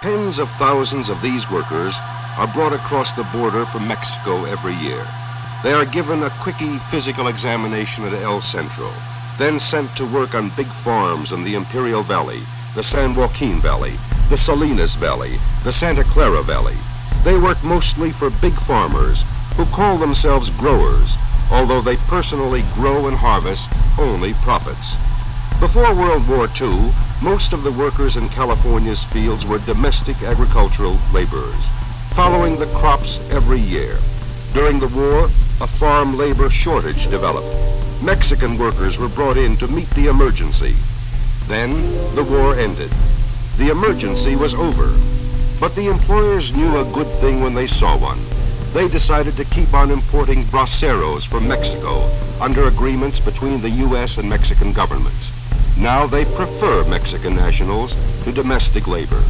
Tens of thousands of these workers are brought across the border from Mexico every year. They are given a quickie physical examination at El Centro, then sent to work on big farms in the Imperial Valley, the San Joaquin Valley, the Salinas Valley, the Santa Clara Valley. They work mostly for big farmers who call themselves growers, although they personally grow and harvest only profits. Before World War II, most of the workers in California's fields were domestic agricultural laborers, following the crops every year. During the war, a farm labor shortage developed. Mexican workers were brought in to meet the emergency. Then the war ended. The emergency was over, but the employers knew a good thing when they saw one. They decided to keep on importing braceros from Mexico under agreements between the U.S. and Mexican governments. Now they prefer Mexican nationals to domestic labor,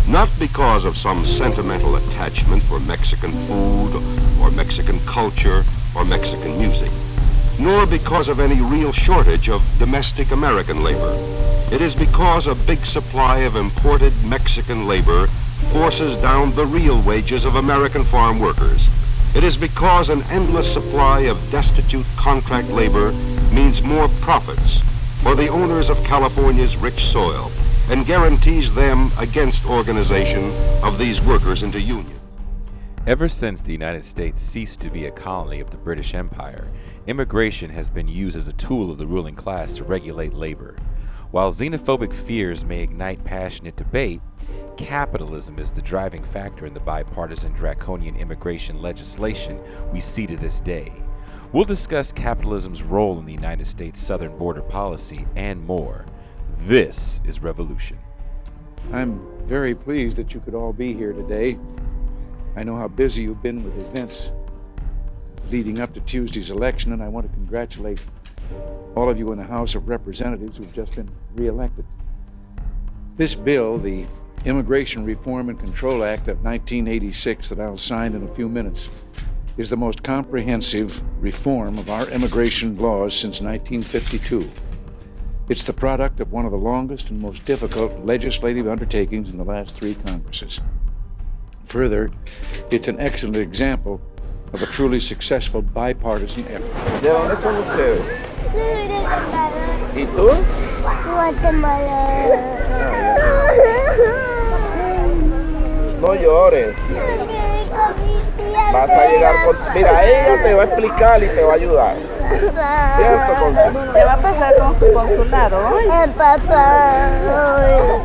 not because of some sentimental attachment for Mexican food or Mexican culture or Mexican music, nor because of any real shortage of domestic American labor. It is because a big supply of imported Mexican labor forces down the real wages of American farm workers. It is because an endless supply of destitute contract labor means more profits for the owners of California's rich soil and guarantees them against organization of these workers into unions. Ever since the United States ceased to be a colony of the British Empire, immigration has been used as a tool of the ruling class to regulate labor. While xenophobic fears may ignite passionate debate, capitalism is the driving factor in the bipartisan draconian immigration legislation we see to this day. We'll discuss capitalism's role in the United States southern border policy and more. This is Revolution. I'm very pleased that you could all be here today. I know how busy you've been with events leading up to Tuesday's election, and I want to congratulate all of you in the House of Representatives who've just been reelected. This bill, the Immigration Reform and Control Act of 1986 that I'll sign in a few minutes, is the most comprehensive reform of our immigration laws since 1952. It's the product of one of the longest and most difficult legislative undertakings in the last three Congresses. Further, it's an excellent example of a truly successful bipartisan effort. ¿De dónde son ustedes? ¿Y tú? Guatemala. No llores. Vas a llegar con... Mira, ella te va a explicar y te va a ayudar. ¿Cierto, Consul? Te va a pasar con su consulado hoy. Papá.